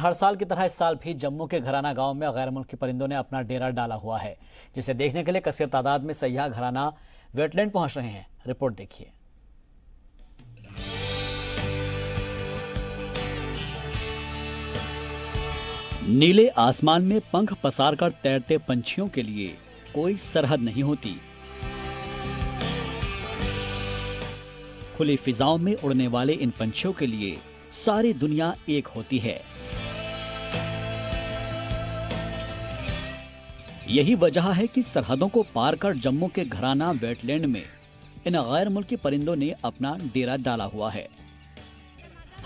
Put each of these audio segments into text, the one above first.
हर साल की तरह इस साल भी जम्मू के घराना गांव में गैर मुल्की परिंदों ने अपना डेरा डाला हुआ है, जिसे देखने के लिए कसीर तादाद में सयाह घराना वेटलैंड पहुंच रहे हैं। रिपोर्ट देखिए। नीले आसमान में पंख पसारकर तैरते पंछियों के लिए कोई सरहद नहीं होती। खुली फिजाओं में उड़ने वाले इन पंछियों के लिए सारी दुनिया एक होती है। यही वजह है कि सरहदों को पार कर जम्मू के घराना वेटलैंड में इन गैर मुल्की परिंदों ने अपना डेरा डाला हुआ है।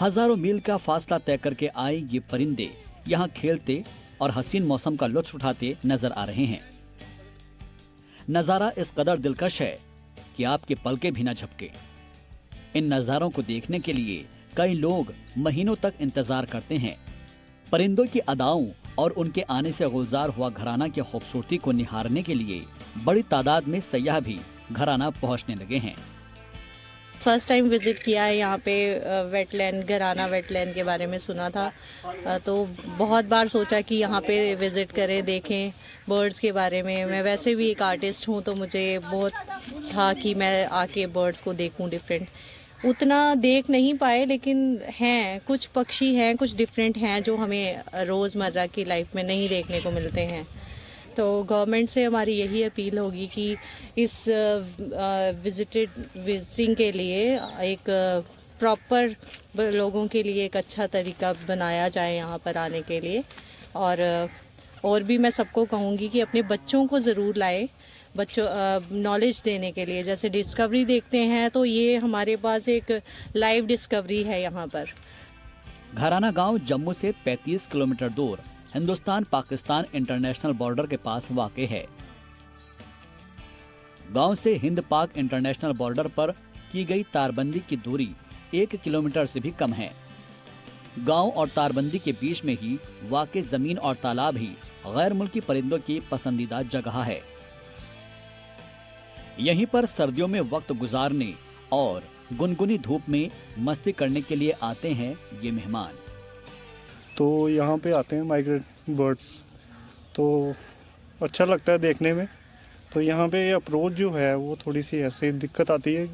हजारों मील का फासला तय करके आए ये परिंदे यहाँ खेलते और हसीन मौसम का लुत्फ उठाते नजर आ रहे हैं। नजारा इस कदर दिलकश है कि आपके पलके भी न झपके। इन नजारों को देखने के लिए कई लोग महीनों तक इंतजार करते हैं। परिंदों की अदाओं और उनके आने से गुलजार हुआ घराना की खूबसूरती को निहारने के लिए बड़ी तादाद में सयाह भी घराना पहुंचने लगे हैं। फर्स्ट टाइम विजिट किया है यहाँ पे वेटलैंड, घराना वेटलैंड के बारे में सुना था, तो बहुत बार सोचा कि यहाँ पे विजिट करें, देखें बर्ड्स के बारे में। मैं वैसे भी एक आर्टिस्ट हूँ, तो मुझे बहुत था कि मैं आके बर्ड्स को देखूँ डिफरेंट। उतना देख नहीं पाए, लेकिन हैं कुछ पक्षी हैं, कुछ डिफरेंट हैं जो हमें रोज़मर्रा की लाइफ में नहीं देखने को मिलते हैं। तो गवर्नमेंट से हमारी यही अपील होगी कि इस विजिटिंग के लिए एक प्रॉपर लोगों के लिए एक अच्छा तरीका बनाया जाए यहाँ पर आने के लिए। और भी मैं सबको कहूँगी कि अपने बच्चों को ज़रूर लाए, बच्चों नॉलेज देने के लिए। जैसे डिस्कवरी देखते हैं तो ये हमारे पास एक लाइव डिस्कवरी है यहाँ पर। घराना गांव जम्मू से 35 किलोमीटर दूर हिंदुस्तान पाकिस्तान इंटरनेशनल बॉर्डर के पास वाक़ है। गांव से हिंद पाक इंटरनेशनल बॉर्डर पर की गई तारबंदी की दूरी 1 किलोमीटर से भी कम है। गांव और तारबंदी के बीच में ही वाक़ जमीन और तालाब ही गैर मुल्की परिंदों की पसंदीदा जगह है। यहीं पर सर्दियों में वक्त गुजारने और गुनगुनी धूप में मस्ती करने के लिए आते हैं ये मेहमान। तो यहाँ पे आते हैं माइग्रेट बर्ड्स, तो अच्छा लगता है देखने में। तो यहाँ पे अप्रोच जो है वो थोड़ी सी ऐसे दिक्कत आती है,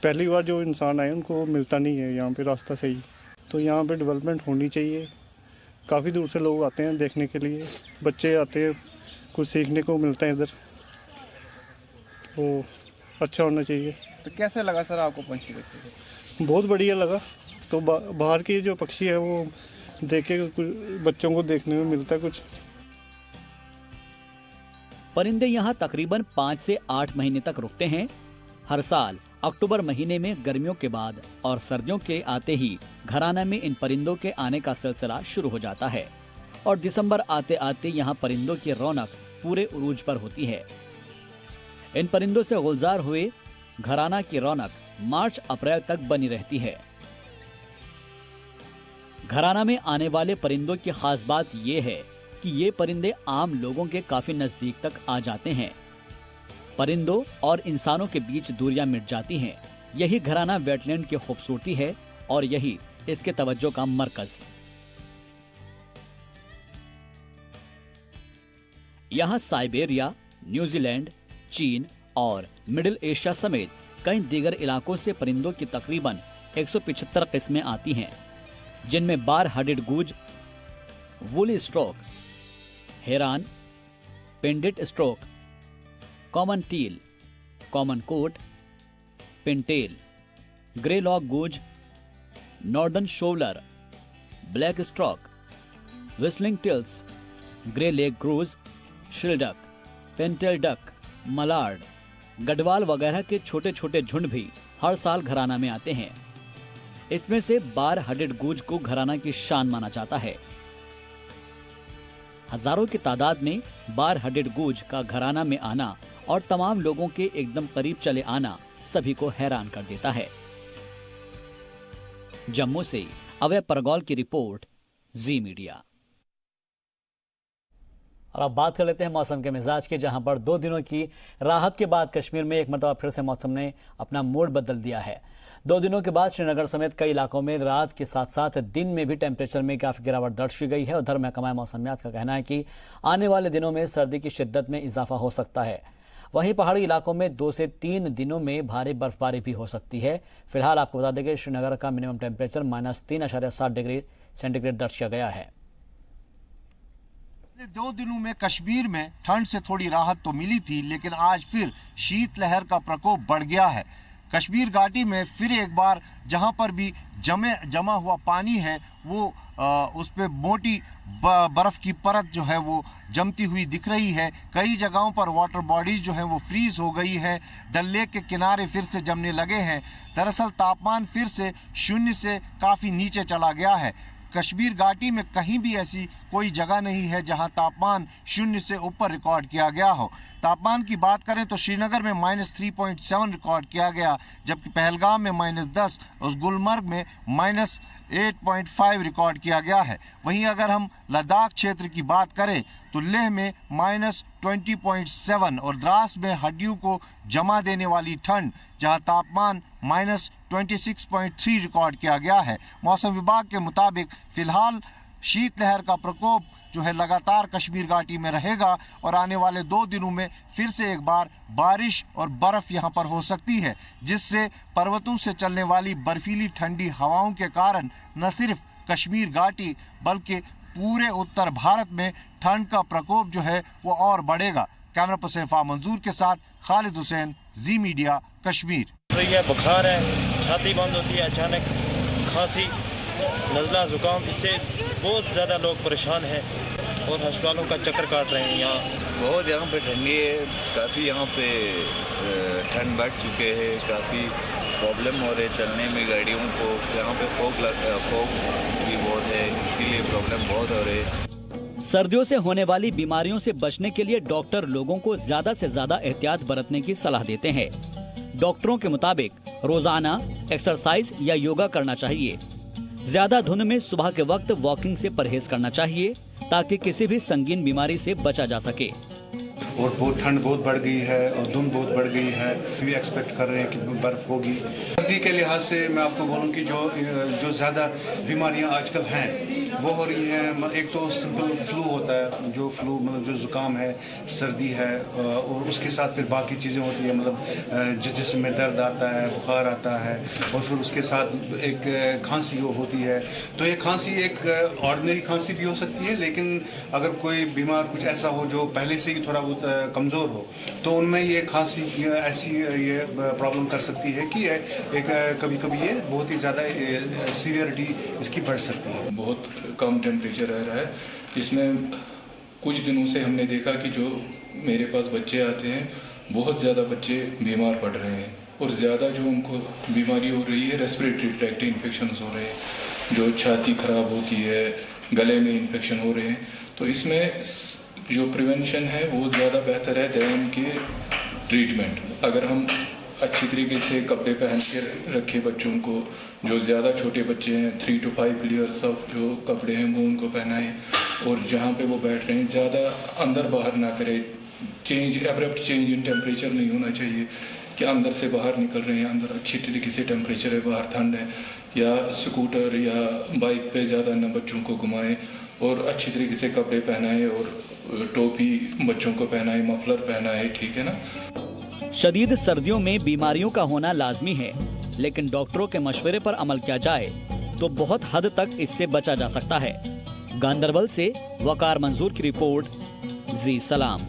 पहली बार जो इंसान आए उनको मिलता नहीं है यहाँ पे रास्ता सही। तो यहाँ पे डेवलपमेंट होनी चाहिए। काफ़ी दूर से लोग आते हैं देखने के लिए, बच्चे आते हैं, कुछ सीखने को मिलता है इधर, तो अच्छा होना चाहिए। तो कैसे लगा सर आपको पंछी देखते हुए? बहुत बढ़िया लगा। तो बाहर के जो पक्षी हैं वो देखे, बच्चों को देखने में मिलता है कुछ। परिंदे यहाँ तकरीबन 5 से 8 महीने तक रुकते हैं। हर साल अक्टूबर महीने में गर्मियों के बाद और सर्दियों के आते ही घराना में इन परिंदों के आने का सिलसिला शुरू हो जाता है और दिसंबर आते आते यहाँ परिंदों की रौनक पूरे उरूज पर होती है। इन परिंदों से गुलजार हुए घराना की रौनक मार्च अप्रैल तक बनी रहती है। घराना में आने वाले परिंदों की खास बात यह है कि ये परिंदे आम लोगों के काफी नजदीक तक आ जाते हैं। परिंदों और इंसानों के बीच दूरियां मिट जाती हैं। यही घराना वेटलैंड की खूबसूरती है और यही इसके तवज्जो का मरकज। यहाँ साइबेरिया, न्यूजीलैंड, चीन और मिडिल एशिया समेत कई दीगर इलाकों से परिंदों की तकरीबन 175 किस्में आती हैं, जिनमें bar headed goose, woolly stork, heron, painted stork, common teal, common coot, pintail, greylag goose, northern shoveler, black stork, whistling teals, greylag क्रूज, shelduck, pintail duck, mallard, Garhwal वगैरह के छोटे छोटे झुंड भी हर साल घराना में आते हैं। इसमें से बार हेडेड गूज को घराना की शान माना जाता है। हजारों की तादाद में बार हेडेड गूज का घराना में आना और तमाम लोगों के एकदम करीब चले आना सभी को हैरान कर देता है। जम्मू से अवय परगौल की रिपोर्ट, जी मीडिया। और अब बात कर लेते हैं मौसम के मिजाज की, जहां पर 2 दिनों की राहत के बाद कश्मीर में एक मरतबा फिर से मौसम ने अपना मूड बदल दिया है। 2 दिनों के बाद श्रीनगर समेत कई इलाकों में रात के साथ साथ दिन में भी टेम्परेचर में काफी गिरावट दर्ज की गई है। उधर महकमा मौसमियात का कहना है कि आने वाले दिनों में सर्दी की शिद्दत में इजाफा हो सकता है। वहीं पहाड़ी इलाकों में 2 से 3 दिनों में भारी बर्फबारी भी हो सकती है। फिलहाल आपको बता दें कि श्रीनगर का मिनिमम टेम्परेचर -3.7 डिग्री सेंटीग्रेड दर्ज किया गया है। 2 दिनों में कश्मीर में ठंड से थोड़ी राहत तो मिली थी, लेकिन आज फिर शीतलहर का प्रकोप बढ़ गया है। कश्मीर घाटी में फिर एक बार जहां पर भी जमा हुआ पानी है वो उस पे मोटी बर्फ की परत जो है वो जमती हुई दिख रही है। कई जगहों पर वाटर बॉडीज जो है वो फ्रीज हो गई है। डल लेक के किनारे फिर से जमने लगे हैं। दरअसल तापमान फिर से 0 से काफ़ी नीचे चला गया है। कश्मीर घाटी में कहीं भी ऐसी कोई जगह नहीं है जहां तापमान 0 से ऊपर रिकॉर्ड किया गया हो। तापमान की बात करें तो श्रीनगर में -3.7 रिकॉर्ड किया गया, जबकि पहलगाम में -10 और गुलमर्ग में -8.5 रिकॉर्ड किया गया है। वहीं अगर हम लद्दाख क्षेत्र की बात करें तो लेह में -20.7 और द्रास में हड्डियों को जमा देने वाली ठंड जहां तापमान -26.3 रिकॉर्ड किया गया है। मौसम विभाग के मुताबिक फिलहाल शीतलहर का प्रकोप जो है लगातार कश्मीर घाटी में रहेगा और आने वाले 2 दिनों में फिर से एक बार बारिश और बर्फ यहां पर हो सकती है, जिससे पर्वतों से चलने वाली बर्फीली ठंडी हवाओं के कारण न सिर्फ कश्मीर घाटी बल्कि पूरे उत्तर भारत में ठंड का प्रकोप जो है वो और बढ़ेगा। कैमरा पर्सन फा मंजूर के साथ खालिद हुसैन, जी मीडिया, कश्मीर। बुखार है, छाती बंद होती है, अचानक खांसी, नज़ला, जुकाम, इससे बहुत ज़्यादा लोग परेशान हैं और अस्पतालों का चक्कर काट रहे हैं। यहाँ पे ठंडी है, काफ़ी यहाँ पे ठंड बढ़ चुके हैं, काफ़ी प्रॉब्लम हो रहे चलने में गाड़ियों को। यहाँ पे फॉग भी बहुत है, इसीलिए प्रॉब्लम बहुत हो रहे। सर्दियों से होने वाली बीमारियों से बचने के लिए डॉक्टर लोगों को ज्यादा से ज्यादा एहतियात बरतने की सलाह देते हैं। डॉक्टरों के मुताबिक रोजाना एक्सरसाइज या योगा करना चाहिए। ज्यादा धुंध में सुबह के वक्त वॉकिंग से परहेज करना चाहिए ताकि किसी भी संगीन बीमारी से बचा जा सके। और बहुत ठंड बहुत बढ़ गई है और धुंध बहुत बढ़ गई है। भी एक्सपेक्ट कर रहे हैं कि बर्फ़ होगी। सर्दी के लिहाज से मैं आपको बोलूँ कि जो ज़्यादा बीमारियां आजकल हैं वो हो रही हैं। एक तो सिंपल फ्लू होता है, जो फ्लू मतलब जो ज़ुकाम है, सर्दी है, और उसके साथ फिर बाकी चीज़ें होती है, मतलब जिस्म में दर्द आता है, बुखार आता है, और फिर उसके साथ एक खांसी होती है। तो ये खांसी एक ऑर्डिनरी खांसी भी हो सकती है, लेकिन अगर कोई बीमार कुछ ऐसा हो जो पहले से ही थोड़ा बहुत कमज़ोर हो तो उनमें ये खांसी ऐसी ये प्रॉब्लम कर सकती है कि एक कभी-कभी ये बहुत ही ज़्यादा सीवियरिटी इसकी बढ़ सकती है। बहुत कम टेम्परेचर रह रहा है। इसमें कुछ दिनों से हमने देखा कि जो मेरे पास बच्चे आते हैं, बहुत ज़्यादा बच्चे बीमार पड़ रहे हैं और ज़्यादा जो उनको बीमारी हो रही है, रेस्पिरेटरी ट्रैक्ट इन्फेक्शन हो रहे हैं, जो छाती ख़राब होती है, गले में इन्फेक्शन हो रहे हैं। तो इसमें जो प्रिवेंशन है वो ज़्यादा बेहतर है दैन के ट्रीटमेंट। अगर हम अच्छी तरीके से कपड़े पहन के रखे बच्चों को, जो ज़्यादा छोटे बच्चे हैं 3 to 5 ईयर्स ऑफ जो कपड़े हैं वो उनको पहनाएं, और जहाँ पे वो बैठ रहे हैं ज़्यादा अंदर बाहर ना करें। एब्रप्ट चेंज इन टेम्परेचर नहीं होना चाहिए कि अंदर से बाहर निकल रहे हैं, अंदर अच्छी तरीके से टेम्परेचर है, बाहर ठंड है, या स्कूटर या बाइक पे ज़्यादा ना बच्चों को घुमाएं, और अच्छी तरीके से कपड़े पहनाएं और टोपी बच्चों को पहनाएं, मफलर पहनाएं, ठीक है ना। शदीद सर्दियों में बीमारियों का होना लाजमी है, लेकिन डॉक्टरों के मशवरे पर अमल किया जाए तो बहुत हद तक इससे बचा जा सकता है। गांदरबल से वकार मंजूर की रिपोर्ट, जी सलाम।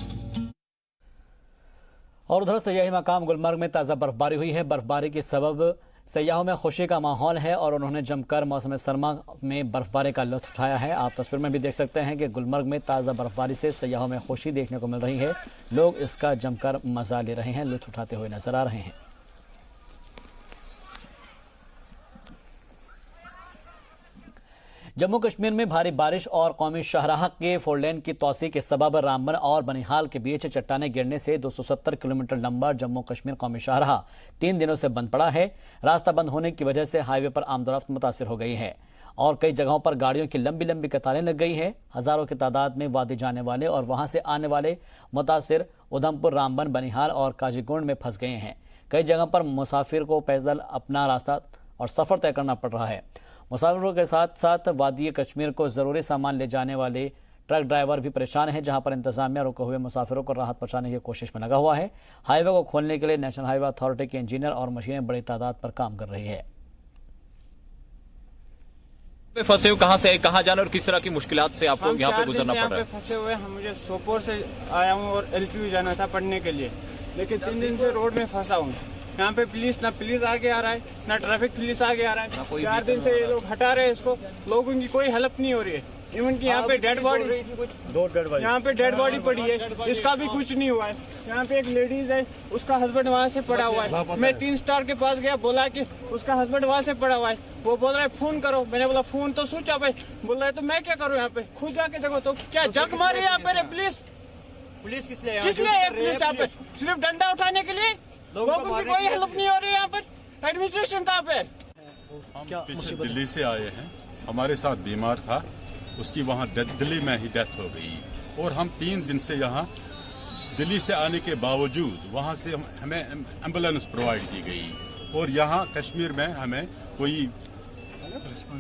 और उधर सयाही मकाम गुलमर्ग में ताज़ा बर्फबारी हुई है। बर्फबारी के सबब सयाहों में खुशी का माहौल है और उन्होंने जमकर मौसम सरमा में बर्फबारी का लुत्फ उठाया है। आप तस्वीर में भी देख सकते हैं कि गुलमर्ग में ताज़ा बर्फबारी से सयाहों में खुशी देखने को मिल रही है। लोग इसका जमकर मजा ले रहे हैं, लुत्फ उठाते हुए नजर आ रहे हैं। जम्मू कश्मीर में भारी बारिश और कौमी शाहराह के 4 लेन की तोसी के सबब रामबन और बनिहाल के बीच चट्टाने गिरने से 270 किलोमीटर लंबा जम्मू कश्मीर कौमी शाहराह 3 दिनों से बंद पड़ा है। रास्ता बंद होने की वजह से हाईवे पर आमदोरफ्त मुतासिर हो गई है और कई जगहों पर गाड़ियों की लंबी लंबी कतारें लग गई हैं। हजारों की तादाद में वादी जाने वाले और वहां से आने वाले मुतासिर उधमपुर, रामबन, बनिहाल और काजीगुंड में फंस गए हैं। कई जगह पर मुसाफिर को पैदल अपना रास्ता और सफ़र तय करना पड़ रहा है। मुसाफिरों के साथ साथ वादी कश्मीर को ज़रूरी सामान ले जाने वाले ट्रक ड्राइवर भी परेशान हैं, जहां पर इंतजामिया रुके हुए मुसाफिरों को राहत पहुंचाने की कोशिश में लगा हुआ है। हाईवे को खोलने के लिए नेशनल हाईवे अथॉरिटी के इंजीनियर और मशीनें बड़ी तादाद पर काम कर रही है। फंसे हुए कहाँ से कहाँ जाना और किस तरह की मुश्किलात से आपको यहाँ पे गुजरना पड़ रहा है? फंसे हुए हम, मुझे सोपोर से आया हूँ और LPU जाना था पढ़ने के लिए, लेकिन 3 दिन से रोड में फंसा हूँ। यहाँ पे ना पुलिस आगे आ रहा है, ना ट्रैफिक पुलिस आगे आ रहा है। 4 दिन से ये लोग हटा रहे हैं इसको, लोगों की कोई हेल्प नहीं हो रही है। इवन की यहाँ पे डेड बॉडी, यहाँ पे डेड बॉडी पड़ी है, इसका भी कुछ नहीं हुआ है। यहाँ पे एक लेडीज है, उसका हस्बैंड वहाँ से पड़ा हुआ है। मैं 3 स्टार के पास गया, बोला कि उसका हस्बैंड वहाँ से पड़ा हुआ है। वो बोल रहा है फोन करो, मैंने बोला फोन तो स्विच ऑफ है। बोल रहा है तो मैं क्या करूँ यहाँ पे, खुद जाके देखो। तो क्या जग मारी यहाँ पे पुलिस किस लिए पुलिस यहाँ पे? सिर्फ डंडा उठाने के लिए? लोगों की कोई हेल्प नहीं हो रही यहाँ पर। एडमिनिस्ट्रेशन कहाँ पे? हम पीछे दिल्ली से आए हैं, हमारे साथ बीमार था, उसकी वहाँ दिल्ली में ही डेथ हो गई। और हम 3 दिन से यहाँ दिल्ली से आने के बावजूद वहाँ से हमें एम्बुलेंस प्रोवाइड की गई और यहाँ कश्मीर में हमें कोई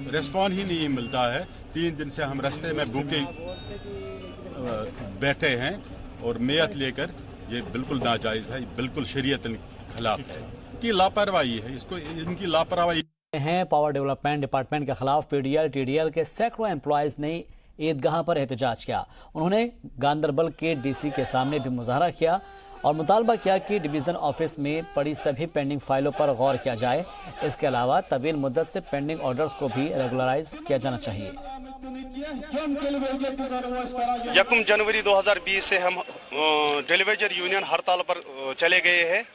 रिस्पॉन्स ही नहीं मिलता है। 3 दिन से हम रास्ते में भूखे बैठे हैं और मेयत लेकर। ये बिल्कुल नाजायज़ है, बिल्कुल शरीयत के खिलाफ है कि लापरवाही है, इसको इनकी लापरवाही हैं। पावर डेवलपमेंट डिपार्टमेंट के खिलाफ PDL TDL के सैकड़ों एम्प्लॉयज ने ईदगाह पर एहतजाज किया। उन्होंने गांदरबल के DC के सामने भी मुजाहरा किया और मुतालबा किया कि डिवीज़न ऑफिस में पड़ी सभी पेंडिंग फाइलों पर गौर किया जाए। इसके अलावा तवील मुद्दत से पेंडिंग ऑर्डर्स को भी रेगुलराइज किया जाना चाहिए। 1 जनवरी 2020 से हम टेलीवेजर यूनियन हड़ताल पर चले गए हैं।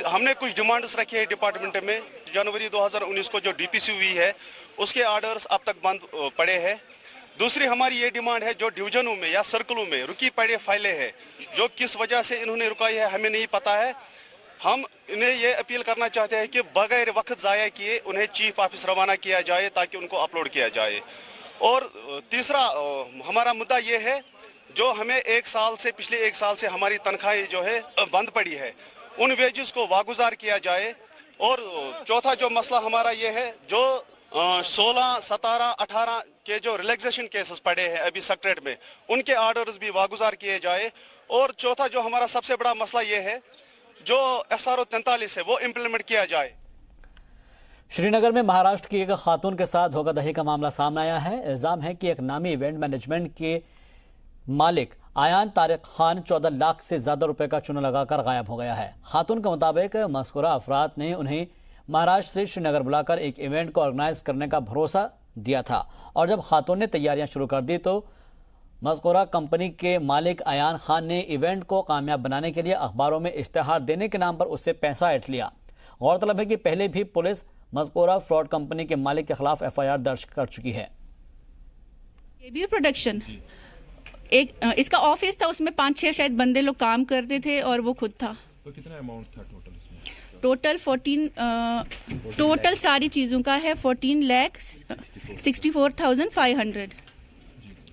हमने कुछ डिमांड्स रखी है डिपार्टमेंट में। जनवरी 2019 को जो DPC हुई है उसके ऑर्डर्स अब तक बंद पड़े हैं। दूसरी हमारी ये डिमांड है, जो डिवीजनों में या सर्कलों में रुकी पड़ी फाइलें हैं, जो किस वजह से इन्होंने रुकाई है हमें नहीं पता है। हम इन्हें ये अपील करना चाहते हैं कि बगैर वक्त ज़ाया किए उन्हें चीफ ऑफिस रवाना किया जाए ताकि उनको अपलोड किया जाए। और तीसरा हमारा मुद्दा ये है, जो हमें पिछले 1 साल से हमारी तनख्वाहें जो है बंद पड़ी है, उन वेजेस को वागुजार किया जाए। और चौथा जो मसला हमारा ये है, जो 16, 17, 18 के जो रिलैक्सेशन केसेस पड़े हैं अभी सेक्रेटरीट में, उनके ऑर्डर्स भी वागुजार किए जाए। और चौथा जो हमारा सबसे बड़ा मसला ये है, जो SRO 43 है वो इम्प्लीमेंट किया जाए। श्रीनगर में महाराष्ट्र की एक खातून के साथ धोखाधड़ी का मामला सामने आया है। इल्जाम है कि एक नामी इवेंट मैनेजमेंट के मालिक आयान तारिक खान 14 लाख से ज्यादा रुपए का चूना लगाकर गायब हो गया है। खातून के मुताबिक मज़कूरा अफराद ने उन्हें महाराष्ट्र से श्रीनगर बुलाकर एक इवेंट को ऑर्गेनाइज करने का भरोसा दिया था और जब खातून ने तैयारियां शुरू कर दी तो मज़कूरा कंपनी के मालिक आयान खान ने इवेंट को कामयाब बनाने के लिए अखबारों में इश्तेहार देने के नाम पर उससे पैसा ऐंठ लिया। गौरतलब है कि पहले भी पुलिस मज़कूरा फ्रॉड कंपनी के मालिक के खिलाफ FIR दर्ज कर चुकी है। प्रोडक्शन एक इसका ऑफिस था, उसमें 5-6 शायद बंदे लोग काम करते थे और वो खुद था। तो कितना अमाउंट था टोटल इसमें? टोटल 14 टोटल सारी चीज़ों का है 14,64,500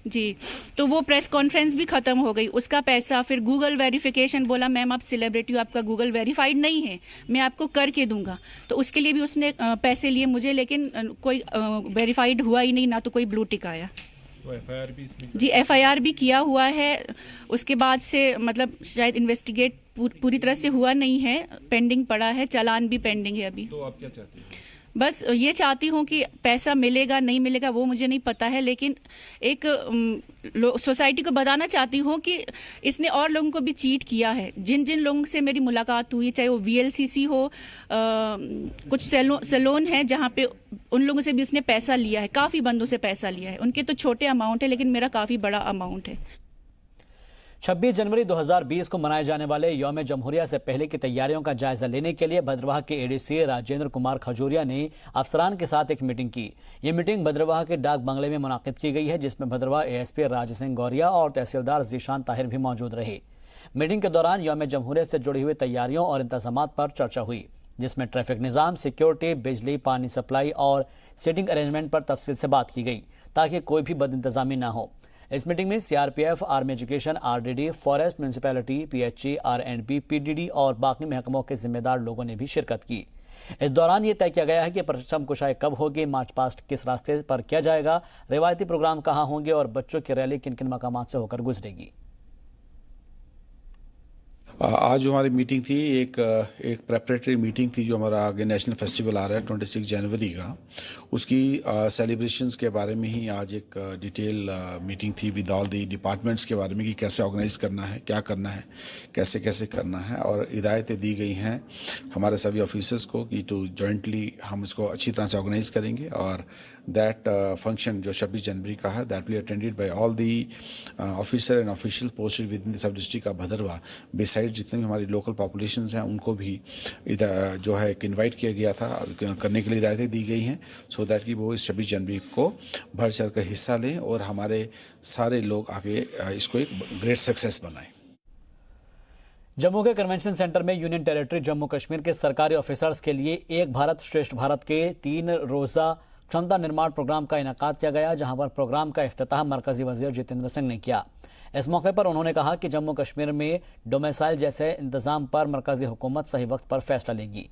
जी। तो वो प्रेस कॉन्फ्रेंस भी ख़त्म हो गई, उसका पैसा, फिर गूगल वेरिफिकेशन, बोला मैम आप सेलिब्रिटी हो, आपका गूगल वेरीफाइड नहीं है, मैं आपको करके दूंगा। तो उसके लिए भी उसने पैसे लिए मुझे, लेकिन कोई वेरीफाइड हुआ ही नहीं, ना तो कोई ब्लू टिक आया। तो FIR भी इसमें? जी FIR भी किया हुआ है। उसके बाद से मतलब शायद इन्वेस्टिगेट पूरी तरह से हुआ नहीं है, पेंडिंग पड़ा है, चालान भी पेंडिंग है अभी। तो आप क्या चाहती हैं? बस ये चाहती हूँ कि पैसा मिलेगा नहीं मिलेगा वो मुझे नहीं पता है, लेकिन एक सोसाइटी को बताना चाहती हूँ कि इसने और लोगों को भी चीट किया है। जिन जिन लोगों से मेरी मुलाकात हुई, चाहे वो VLCC हो, कुछ सैलून है जहाँ पे उन लोगों से भी इसने पैसा लिया है, काफ़ी बंदों से पैसा लिया है। उनके तो छोटे अमाउंट है, लेकिन मेरा काफ़ी बड़ा अमाउंट है। 26 जनवरी 2020 को मनाए जाने वाले यौम जमहूरिया से पहले की तैयारियों का जायजा लेने के लिए भद्रवाह के ADC राजेंद्र कुमार खजूरिया ने अफसरान के साथ एक मीटिंग की। ये मीटिंग भद्रवाह के डाक बंगले में मुनाकिद की गई है, जिसमें भद्रवाह ASP राज सिंह गौरिया और तहसीलदार जीशान ताहिर भी मौजूद रहे। मीटिंग के दौरान यौम जमहूरिया से जुड़ी हुई तैयारियों और इंतजामात पर चर्चा हुई, जिसमें ट्रैफिक निज़ाम, सिक्योरिटी, बिजली, पानी सप्लाई और सीटिंग अरेंजमेंट पर तफसील से बात की गई ताकि कोई भी बदइंतजामी न हो। इस मीटिंग में CRPF, army education, RDD, forest, municipality, PHE, R&B, PDD और बाकी महकमों के जिम्मेदार लोगों ने भी शिरकत की। इस दौरान ये तय किया गया है कि परचम कुशाई कब होगी, मार्च पास्ट किस रास्ते पर किया जाएगा, रिवायती प्रोग्राम कहां होंगे और बच्चों की रैली किन किन मकामात से होकर गुजरेगी। आज जो हमारी मीटिंग थी एक प्रेपरेटरी मीटिंग थी जो हमारा आगे नेशनल फेस्टिवल आ रहा है 26 जनवरी का, उसकी सेलिब्रेशंस के बारे में ही आज एक डिटेल मीटिंग थी विद ऑल दी डिपार्टमेंट्स के बारे में कि कैसे ऑर्गेनाइज करना है, क्या करना है, कैसे कैसे करना है। और हिदायतें दी गई हैं हमारे सभी ऑफिसर्स को कि टू जॉइंटली हम इसको अच्छी तरह से ऑर्गेनाइज करेंगे और दैट फंक्शन जो 26 जनवरी का है that will be attended by all the officer and official posted with in the sub district of Bhaderwah. Beside जितने भी हमारी लोकल पॉपुलेशंस हैं उनको भी इधर जो है एक इन्वाइट किया गया था करने के लिए हिदायतें दी गई हैं सो दैट कि वो इस 26 जनवरी को बढ़ चढ़ कर हिस्सा लें और हमारे सारे लोग आगे इसको एक ग्रेट सक्सेस बनाएं। जम्मू के कन्वेंशन सेंटर में यूनियन टेरिटरी जम्मू कश्मीर के सरकारी ऑफिसर्स के लिए एक भारत श्रेष्ठ भारत के 3 रोज़ा क्षमता निर्माण प्रोग्राम का इनेकाद किया गया, जहां पर प्रोग्राम का इफ्तिताह मरकजी वजीर जितेंद्र सिंह ने किया। इस मौके पर उन्होंने कहा कि जम्मू कश्मीर में डोमिसाइल जैसे इंतजाम पर मरकजी हुकूमत सही वक्त पर फैसला लेगी।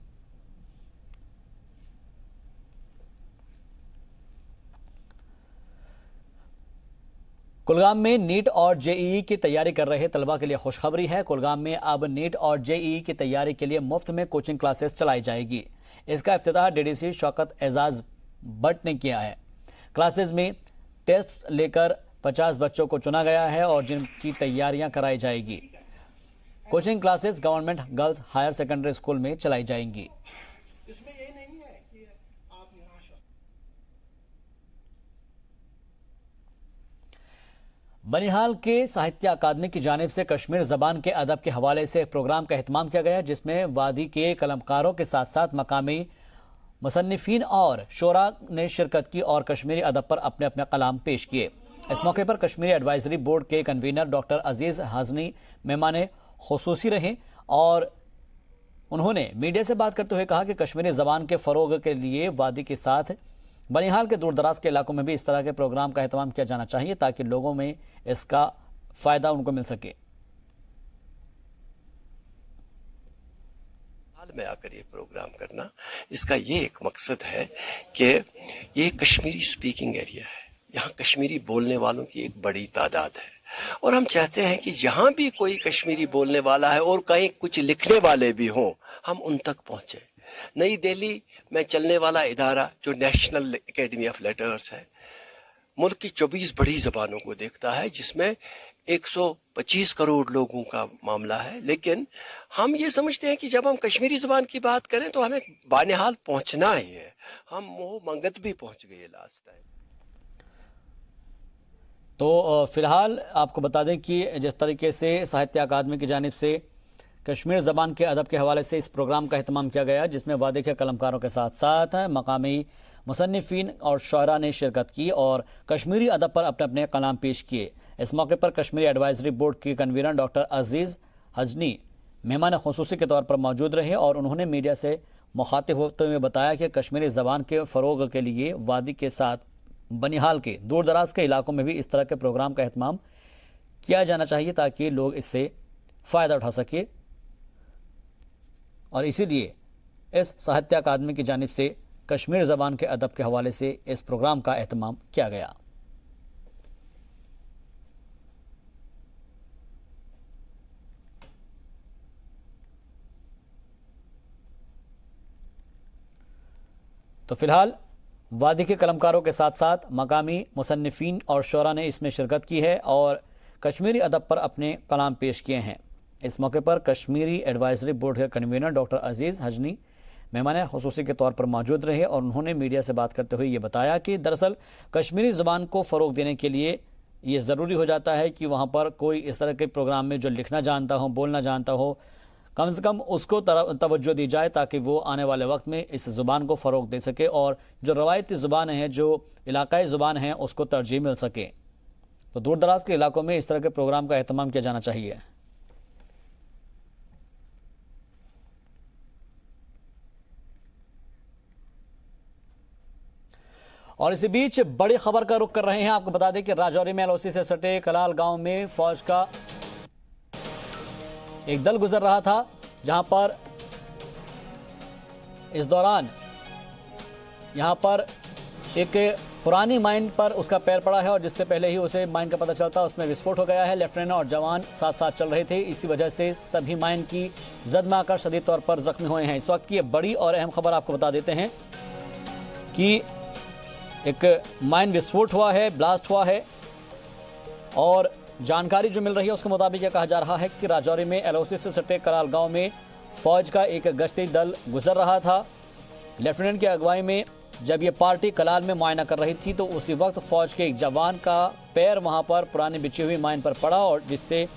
कुलगाम में नीट और जेईई की तैयारी कर रहे तलबा के लिए खुशखबरी है। कुलगाम में अब नीट और जेईई की तैयारी के लिए मुफ्त में कोचिंग क्लासेस चलाई जाएगी। इसका इफ्तिताह डीडीसी शौकत एजाज भट्ट ने किया है। क्लासेस में टेस्ट लेकर 50 बच्चों को चुना गया है और जिनकी तैयारियां कराई जाएगी। Coaching classes government girls higher secondary school में चलाई जाएंगी। बनिहाल के साहित्य अकादमी की जानिब से कश्मीर ज़बान के अदब के हवाले से एक प्रोग्राम का एहतमाम किया गया, जिसमें वादी के कलमकारों के साथ साथ मकामी मुसन्निफीन और शोरा ने शिरकत की और कश्मीरी अदब पर अपने अपने कलाम पेश किए। इस मौके पर कश्मीरी एडवाइजरी बोर्ड के कन्वीनर डॉक्टर अजीज़ हज़नी मेहमान खुसूसी रहे और उन्होंने मीडिया से बात करते हुए कहा कि कश्मीरी ज़बान के फ़रोग के लिए वादी के साथ बनिहाल के दूर दराज के इलाकों में भी इस तरह के प्रोग्राम का एहतमाम किया जाना चाहिए ताकि लोगों में इसका फ़ायदा उनको मिल सके। हाल में आकर ये प्रोग्राम करना, इसका ये एक मकसद है कि ये कश्मीरी स्पीकिंग एरिया है, यहाँ कश्मीरी बोलने वालों की एक बड़ी तादाद है और हम चाहते हैं कि जहाँ भी कोई कश्मीरी बोलने वाला है और कहीं कुछ लिखने वाले भी हों, हम उन तक पहुँचे। नई दिल्ली में चलने वाला इदारा जो नेशनल एकेडमी ऑफ लेटर्स है, मुल्क की 24 बड़ी ज़बानों को देखता है, जिसमें 125 करोड़ लोगों का मामला है। लेकिन हम ये समझते हैं कि जब हम कश्मीरी ज़बान की बात करें तो हमें बानिहाल पहुंचना ही है। हम मोह मंगत भी पहुंच गए लास्ट टाइम। तो फिलहाल आपको बता दें कि जिस तरीके से साहित्य अकादमी की जानिब से कश्मीर ज़बान के अदब के हवाले से इस प्रोग्राम का एहतमाम किया गया, जिसमें वादी के कलमकारों के साथ साथ मकामी मुसन्निफीन और शोरा ने शिरकत की और कश्मीरी अदब पर अपने अपने कलाम पेश किए। इस मौके पर कश्मीरी एडवाइजरी बोर्ड के कन्वीनर डॉक्टर अजीज़ हज़नी मेहमान खुसूसी के तौर पर मौजूद रहे और उन्होंने मीडिया से मुखातिब होते हुए बताया कि कश्मीरी ज़बान के फ़रोग के लिए वादी के साथ बनिहाल के दूर दराज के इलाकों में भी इस तरह के प्रोग्राम का एहतमाम किया जाना चाहिए ताकि लोग इससे फ़ायदा उठा सके और इसीलिए इस साहित्य अकादमी की जानिब से कश्मीर ज़बान के अदब के हवाले से इस प्रोग्राम का एहतमाम किया गया। तो फिलहाल वादी के कलमकारों के साथ साथ मकामी मुसन्निफीन और शोरा ने इसमें शिरकत की है और कश्मीरी अदब पर अपने कलाम पेश किए हैं। इस मौके पर कश्मीरी एडवाइजरी बोर्ड के कन्वीनर डॉक्टर अजीज़ हज़नी मेहमान खुसूसी के तौर पर मौजूद रहे और उन्होंने मीडिया से बात करते हुए ये बताया कि दरअसल कश्मीरी ज़बान को फ़रोग देने के लिए ये ज़रूरी हो जाता है कि वहाँ पर कोई इस तरह के प्रोग्राम में जो लिखना जानता हो, बोलना जानता हो, कम से कम उसको तवज्जो दी जाए ताकि वो आने वाले वक्त में इस ज़ुबान को फ़रोग दे सके और जो रवायती ज़ुबान है, जो इलाकाई ज़ुबान है, उसको तरजीह मिल सके। तो दूर दराज के इलाकों में इस तरह के प्रोग्राम का एहतमाम किया जाना चाहिए। और इसी बीच बड़ी खबर का रुख कर रहे हैं। आपको बता दें कि राजौरी में एलओसी से सटे कलाल गांव में फौज का एक दल गुजर रहा था, जहां पर इस दौरान यहां पर एक पुरानी माइन पर उसका पैर पड़ा है और जिससे पहले ही उसे माइन का पता चलता उसमें विस्फोट हो गया है। लेफ्टिनेंट और जवान साथ साथ चल रहे थे, इसी वजह से सभी माइन की जद में आकर शदीद तौर पर जख्मी हुए हैं। इस वक्त की ये बड़ी और अहम खबर आपको बता देते हैं कि एक माइन विस्फोट हुआ है, ब्लास्ट हुआ है और जानकारी जो मिल रही है उसके मुताबिक यह कहा जा रहा है कि राजौरी में एलओसी से सटे कराल गांव में फौज का एक गश्ती दल गुजर रहा था। लेफ्टिनेंट की अगुवाई में जब ये पार्टी कलाल में मुआयना कर रही थी तो उसी वक्त फौज के एक जवान का पैर वहां पर पुरानी बिछी हुई माइन पर पड़ा और जिससे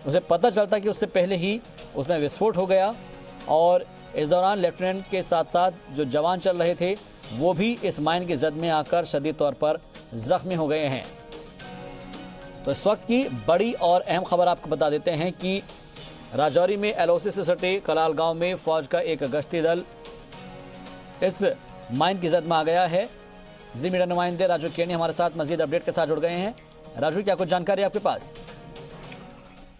उसे पता चलता कि उससे पहले ही उसमें विस्फोट हो गया और इस दौरान लेफ्टिनेंट के साथ साथ जो जवान चल रहे थे वो भी इस माइन की जद में आकर शदीद तौर पर जख्मी हो गए हैं। तो इस वक्त की बड़ी और अहम खबर आपको बता देते हैं कि राजौरी में एलओसी से सटे कलाल गांव में फौज का एक गश्ती दल इस माइन की जद में आ गया है। जी मीडिया नुमाइंदे राजू केनी हमारे साथ मजीद अपडेट के साथ जुड़ गए हैं। राजू, क्या कुछ जानकारी आपके पास?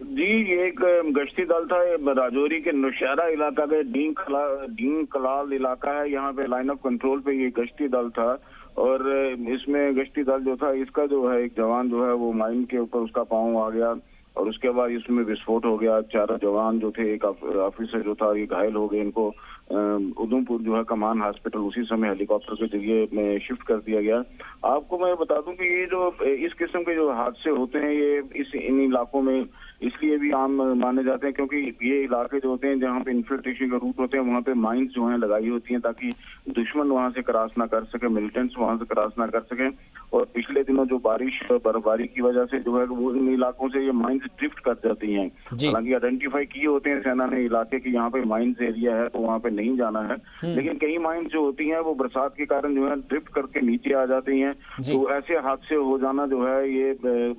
जी, ये एक गश्ती दल था राजौरी के नौशहरा इलाका के डीन कलाल इलाका है। यहाँ पे लाइन ऑफ कंट्रोल पे ये गश्ती दल था और इसमें गश्ती दल जो था इसका जो है एक जवान जो है वो माइन के ऊपर उसका पाँव आ गया और उसके बाद इसमें विस्फोट हो गया। 4 जवान जो थे, एक ऑफिसर जो था, ये घायल हो गए। इनको उधमपुर जो है कमान हॉस्पिटल उसी समय हेलीकॉप्टर के जरिए में शिफ्ट कर दिया गया। आपको मैं बता दूं कि ये जो इस किस्म के जो हादसे होते हैं ये इन इलाकों में इसलिए भी आम माने जाते हैं क्योंकि ये इलाके जो होते हैं जहाँ पे इन्फिल्ट्रेशन के रूट होते हैं वहाँ पे माइंस जो हैं लगाई होती हैं ताकि दुश्मन वहाँ से क्रॉस ना कर सके, मिलिटेंट्स वहाँ से क्रॉस ना कर सके। और पिछले दिनों जो बर्फबारी की वजह से जो है वो इन इलाकों से ये माइंस ड्रिफ्ट कर जाती हैं। हालांकि आइडेंटिफाई किए होते हैं सेना ने इलाके की यहाँ पे माइंस एरिया है तो वहाँ पे नहीं जाना है, लेकिन कई माइंस जो होती हैं वो बरसात के कारण जो है ड्रिफ्ट करके नीचे आ जाती हैं। तो ऐसे हादसे हो जाना जो है ये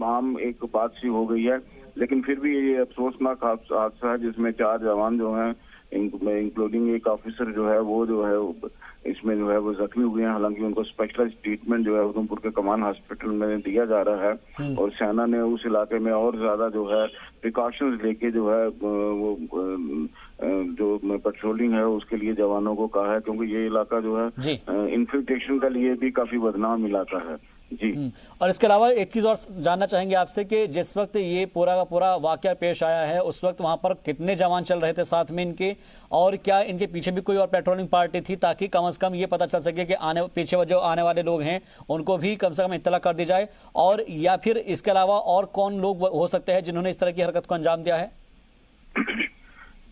आम एक बात सी हो गई है। लेकिन फिर भी ये अफसोसनाक हादसा है जिसमें 4 जवान जो हैं इंक्लूडिंग एक ऑफिसर जो है वो इसमें जो है वो जख्मी हुए हैं। हालांकि उनको स्पेशलाइज्ड ट्रीटमेंट जो है उधमपुर के कमान हॉस्पिटल में दिया जा रहा है और सेना ने उस इलाके में और ज्यादा जो है प्रिकॉशंस लेके जो है वो जो पेट्रोलिंग है उसके लिए जवानों को कहा है क्योंकि ये इलाका जो है इन्फिल्ट्रेशन के लिए भी काफी बदनाम इलाका है। जी, और इसके अलावा एक चीज और जानना चाहेंगे आपसे कि जिस वक्त ये पूरा का पूरा वाकया पेश आया है उस वक्त वहां पर कितने जवान चल रहे थे साथ में इनके, और क्या इनके पीछे भी कोई और पेट्रोलिंग पार्टी थी ताकि कम से कम ये पता चल सके कि पीछे जो आने वाले लोग हैं उनको भी कम से कम इत्तला कर दी जाए, और या फिर इसके अलावा और कौन लोग हो सकते हैं जिन्होंने इस तरह की हरकत को अंजाम दिया है?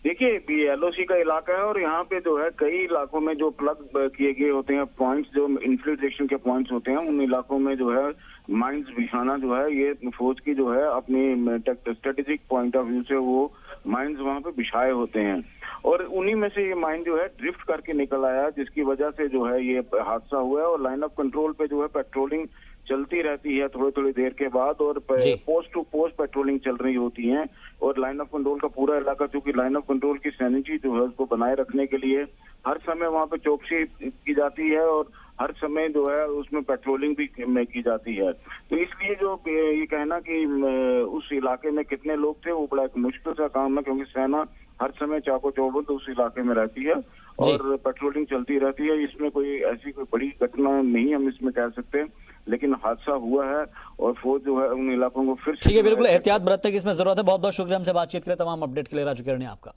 देखिए, ये एलओसी का इलाका है और यहाँ पे जो है कई इलाकों में जो प्लग किए गए होते हैं पॉइंट्स, जो इन्फिल्ट्रेशन के पॉइंट्स होते हैं, उन इलाकों में जो है माइंस बिछाना जो है ये फौज की जो है अपनी स्ट्रेटेजिक पॉइंट ऑफ व्यू से वो माइंस वहाँ पे बिछाए होते हैं और उन्हीं में से ये माइन जो है ड्रिफ्ट करके निकल आया जिसकी वजह से जो है ये हादसा हुआ है। और लाइन ऑफ कंट्रोल पे जो है पेट्रोलिंग चलती रहती है थोड़ी थोड़ी देर के बाद और पोस्ट टू पोस्ट पेट्रोलिंग चल रही होती है और लाइन ऑफ कंट्रोल का पूरा इलाका, चूंकि लाइन ऑफ कंट्रोल की सैनिटी जो है उसको बनाए रखने के लिए हर समय वहाँ पे चौकसी की जाती है और हर समय जो है उसमें पेट्रोलिंग भी की जाती है। तो इसलिए जो ये कहना कि उस इलाके में कितने लोग थे वो बड़ा एक मुश्किल सा काम है क्योंकि सेना हर समय चाको चौबंद उस इलाके में रहती है और पेट्रोलिंग चलती रहती है। इसमें कोई ऐसी कोई बड़ी घटना नहीं हम इसमें कह सकते, लेकिन हादसा हुआ है और फौज जो है उन इलाकों को फिर ठीक है, बिल्कुल एहतियात बरतने की इसमें जरूरत है। बहुत बहुत शुक्रिया हमसे बातचीत के लिए, तमाम अपडेट के लिए राजू केरनी आपका।